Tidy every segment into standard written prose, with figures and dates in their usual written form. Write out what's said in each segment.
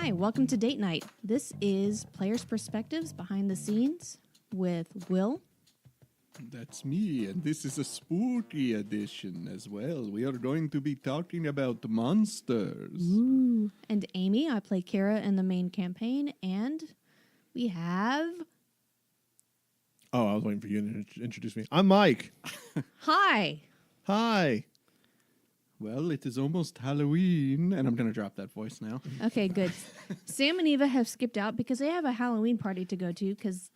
Hi, welcome to Date Night. This is Players' Perspectives Behind the Scenes with Will. That's me, and this is a spooky edition as well. We are going to be talking about monsters. Ooh. And Aimee, I play Kara in the main campaign, and we have... Oh, I was waiting for you to introduce me. I'm Mike. Hi! Hi. Well, it is almost Halloween, and I'm going to drop that voice now. Okay, good. Sam and Eva have skipped out because they have a Halloween party to go to because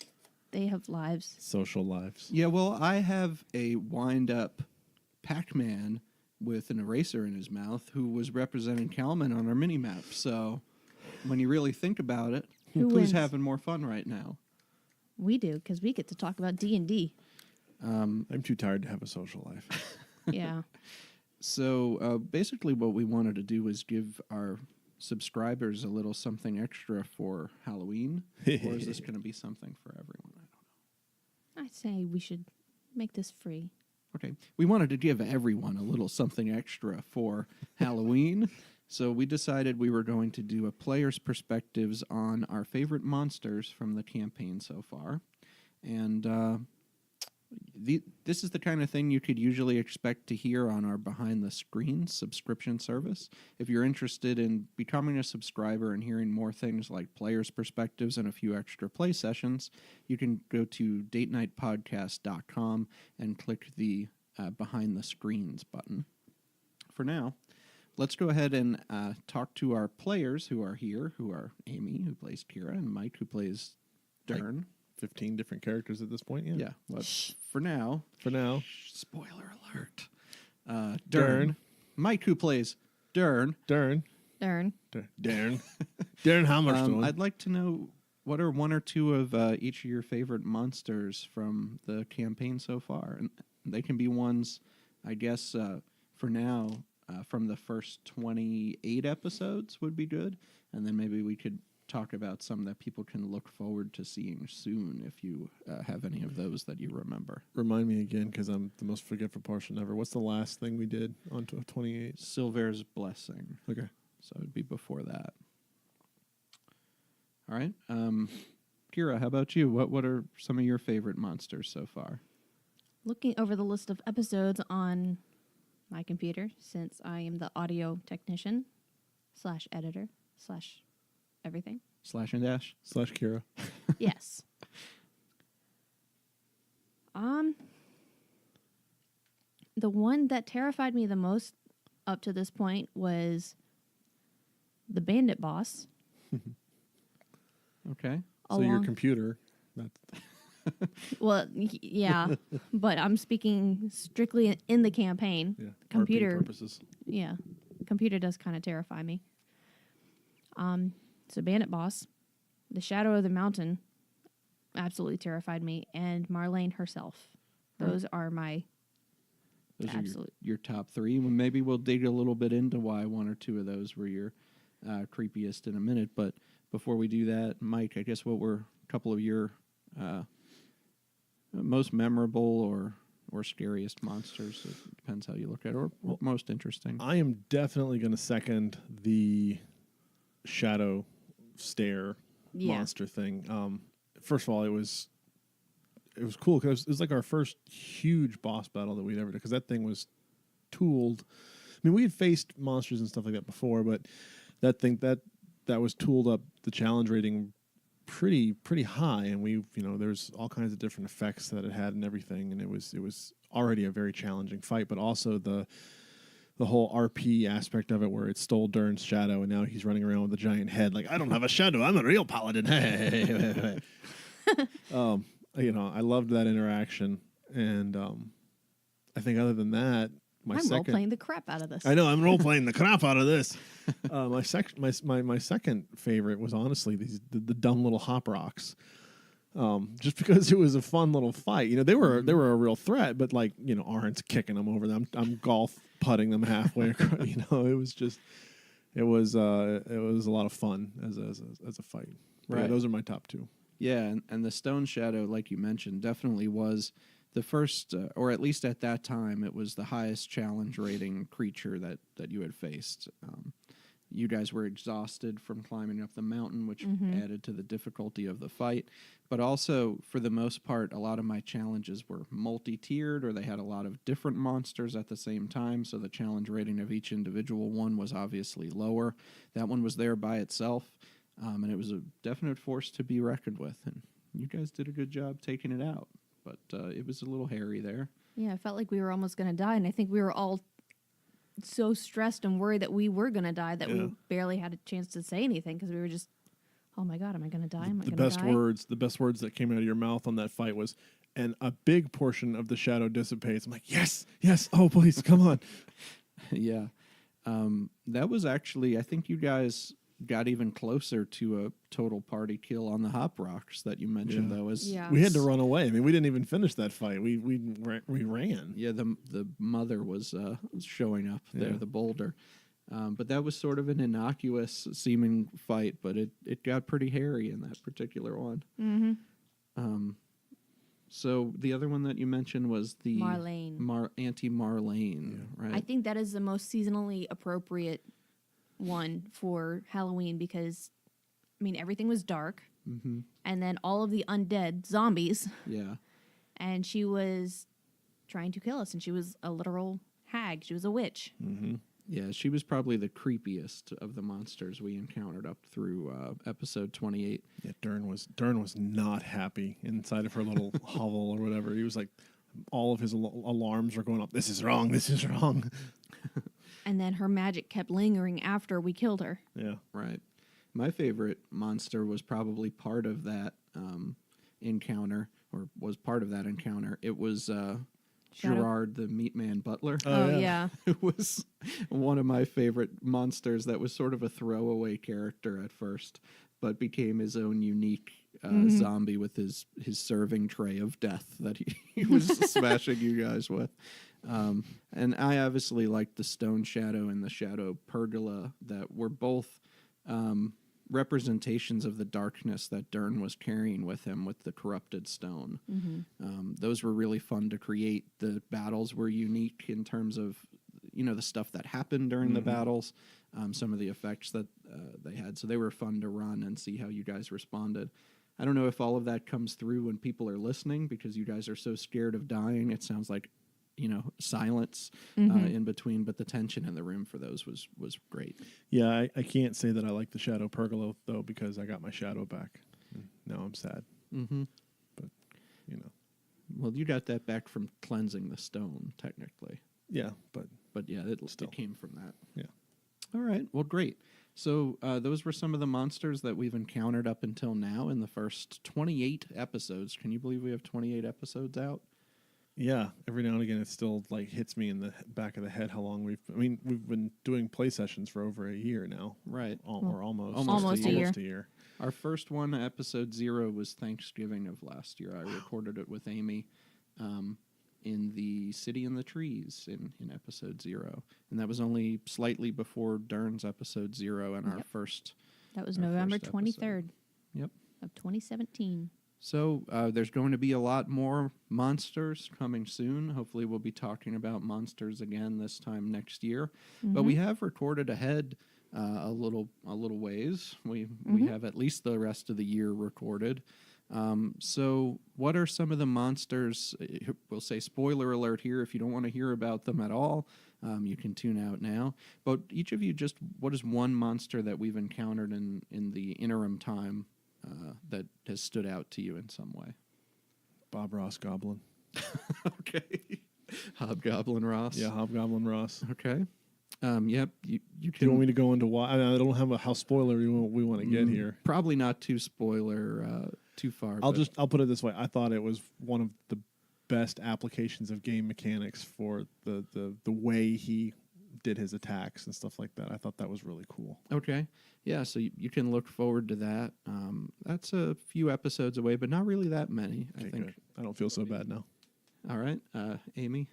they have lives. Social lives. Yeah, well, I have a wind-up Pac-Man with an eraser in his mouth who was representing Kalman on our mini-map. So when you really think about it, Who who's wins? having more fun right now? We do because we get to talk about D&D. I'm too tired to have a social life. Yeah. So basically what we wanted to do was give our subscribers a little something extra for Halloween. Or is this going to be something for everyone? I don't know. I'd say we should make this free. Okay. We wanted to give everyone a little something extra for Halloween. So we decided we were going to do a player's perspectives on our favorite monsters from the campaign so far. And this is the kind of thing you could usually expect to hear on our Behind the Screen subscription service. If you're interested in becoming a subscriber and hearing more things like players' perspectives and a few extra play sessions, you can go to datenightpodcast.com and click the Behind the Screens button. For now, let's go ahead and talk to our players who are here, who are Aimee, who plays Kira, and Mike, who plays Dern. 15 different characters at this point, yeah. Yeah, well, for now. Spoiler alert. Dern. Mike, who plays Dern. Darren. Darren Hammerstone. I'd like to know what are one or two of each of your favorite monsters from the campaign so far. And they can be ones, I guess, for now, from the first 28 episodes would be good. And then maybe we could talk about some that people can look forward to seeing soon if you have any of those that you remember. Remind me again, because I'm the most forgetful person ever. What's the last thing we did on 28? Silver's Blessing. Okay. So it'd be before that. All right. Kira, how about you? What are some of your favorite monsters so far? Looking over the list of episodes on my computer, since I am the audio technician / editor / everything. Slash and Dash? / Kira. Yes. The one that terrified me the most up to this point was the bandit boss. Okay. So your Along- computer. Well, yeah, but I'm speaking strictly in the campaign. Yeah. Computer. RP purposes. Yeah, computer does kind of terrify me. So bandit boss, the shadow of the mountain, absolutely terrified me, and Marlene herself. Those are my Those absolute. are your top three. Well, maybe we'll dig a little bit into why one or two of those were your creepiest in a minute. But before we do that, Mike, I guess what were a couple of your most memorable or scariest monsters? It depends how you look at it, or most interesting. I am definitely going to second the shadow stare monster thing. First of all, it was cool because it was like our first huge boss battle that we'd ever done, because that thing was tooled. I mean, we had faced monsters and stuff like that before, but that thing that was tooled up the challenge rating pretty high, and there's all kinds of different effects that it had and everything, and it was already a very challenging fight, but also the whole RP aspect of it, where it stole Dern's shadow, and now he's running around with a giant head. Like, I don't have a shadow. I'm a real paladin. I loved that interaction, and I think other than that, I'm role playing the crap out of this. I know I'm role playing the crap out of this. My second favorite was honestly the dumb little hop rocks. Just because it was a fun little fight. They were a real threat, but Arn's kicking them over them. I'm golf putting them halfway across. It was a lot of fun as a fight. Right. Yeah, those are my top two. Yeah, and the Stone Shadow, like you mentioned, definitely was the first, or at least at that time, it was the highest challenge rating creature that you had faced. You guys were exhausted from climbing up the mountain, which added to the difficulty of the fight. But also, for the most part, a lot of my challenges were multi-tiered, or they had a lot of different monsters at the same time, so the challenge rating of each individual one was obviously lower. That one was there by itself, and it was a definite force to be reckoned with, and you guys did a good job taking it out. But it was a little hairy there. Yeah, I felt like we were almost going to die, and I think we were all so stressed and worried that we were going to die that we barely had a chance to say anything because we were just, oh my God, am I going to die? Am I going to die? The best words that came out of your mouth on that fight was, and a big portion of the shadow dissipates. I'm like, yes, oh please, come on. Yeah. That was actually, I think you guys got even closer to a total party kill on the hop rocks that you mentioned, though. We had to run away. I mean, we didn't even finish that fight. We ran. Yeah, the mother was showing up there, the boulder. But that was sort of an innocuous seeming fight, but it got pretty hairy in that particular one. Mm-hmm. So the other one that you mentioned was the Marlene. Auntie Marlene, right? I think that is the most seasonally appropriate one for Halloween because, I mean, everything was dark, and then all of the undead zombies. Yeah. And she was trying to kill us, and she was a literal hag. She was a witch. Mm-hmm. Yeah, she was probably the creepiest of the monsters we encountered up through episode 28. Yeah, Dern was not happy inside of her little hovel or whatever. He was like, all of his alarms were going up. This is wrong. This is wrong. And then her magic kept lingering after we killed her. Yeah. Right. My favorite monster was probably part of that encounter, or was part of that encounter. It was Gerard, the Meat Man Butler. Oh, yeah. It was one of my favorite monsters that was sort of a throwaway character at first, but became his own unique zombie with his serving tray of death that he was smashing you guys with. And I obviously liked the Stone Shadow and the Shadow Pergola that were both representations of the darkness that Dern was carrying with him with the corrupted stone. Those were really fun to create. The battles were unique in terms of, the stuff that happened during the battles, some of the effects that they had. So they were fun to run and see how you guys responded. I don't know if all of that comes through when people are listening because you guys are so scared of dying. It sounds like silence in between, but the tension in the room for those was great. Yeah, I can't say that I like the Shadow Pergola, though, because I got my shadow back. Now I'm sad. But, Well, you got that back from cleansing the stone, technically. Yeah, but yeah, it came from that. Yeah. All right, well, great. So those were some of the monsters that we've encountered up until now in the first 28 episodes. Can you believe we have 28 episodes out? Yeah, every now and again it still hits me in the back of the head how long we've been doing play sessions for over a year now. Right. Or almost a year. Our first one, episode 0, was Thanksgiving of last year. I recorded it with Aimee in the City in the Trees in episode 0. And that was only slightly before Dern's episode 0 and our first. That was November 23rd. Yep. Of 2017. So there's going to be a lot more monsters coming soon. Hopefully we'll be talking about monsters again this time next year. But we have recorded ahead a little ways. We have at least the rest of the year recorded. So what are some of the monsters? We'll say spoiler alert here. If you don't want to hear about them at all, you can tune out now. But each of you, what is one monster that we've encountered in the interim time that has stood out to you in some way? Bob Ross Goblin. Okay. Hobgoblin Ross. Yeah, Hobgoblin Ross. Okay. Yep. You Do can. you want me to go into why? I don't have how spoiler we want to get here. Probably not too spoiler too far. I'll put it this way. I thought it was one of the best applications of game mechanics for the way he did his attacks and stuff like that. I thought that was really cool. Okay. Yeah, so you can look forward to that. That's a few episodes away, but not really that many, Okay, I think. good. I don't feel so bad now. All right. Aimee?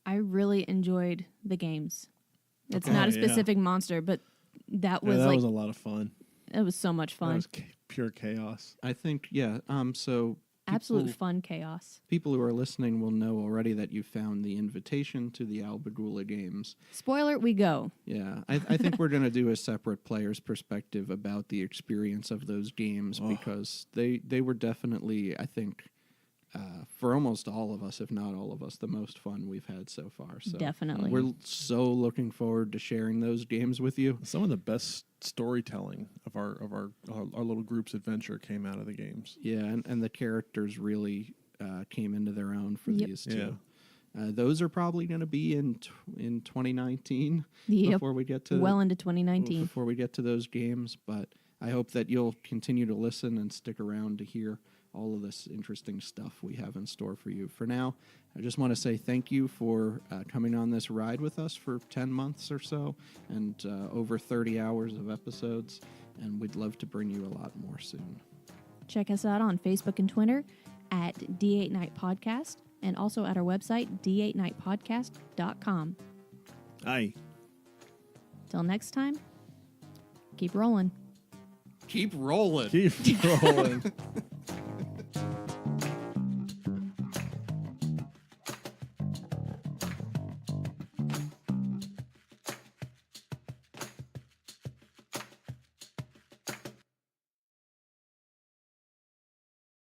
I really enjoyed the games. It's Okay. not a Yeah. specific monster, but that was that was a lot of fun. it was so much That fun. was pure chaos. I think, yeah. So absolute fun chaos. People who are listening will know already that you found the invitation to the Albagula games. Spoiler, we go. Yeah, I think we're going to do a separate player's perspective about the experience of those games because they were definitely, I think, for almost all of us, if not all of us, the most fun we've had so far. So Definitely. we're so looking forward to sharing those games with you. Some of the best storytelling of our little group's adventure came out of the games. Yeah, and the characters really came into their own for these two. Yeah. Those are probably going to be in 2019 before we get to well into 2019 before we get to those games. But I hope that you'll continue to listen and stick around to hear all of this interesting stuff we have in store for you. For now, I just want to say thank you for coming on this ride with us for 10 months or so and over 30 hours of episodes. And we'd love to bring you a lot more soon. Check us out on Facebook and Twitter at D8 Night Podcast and also at our website, d8nightpodcast.com. Aye. Till next time, keep rolling. Keep rolling. Keep rolling.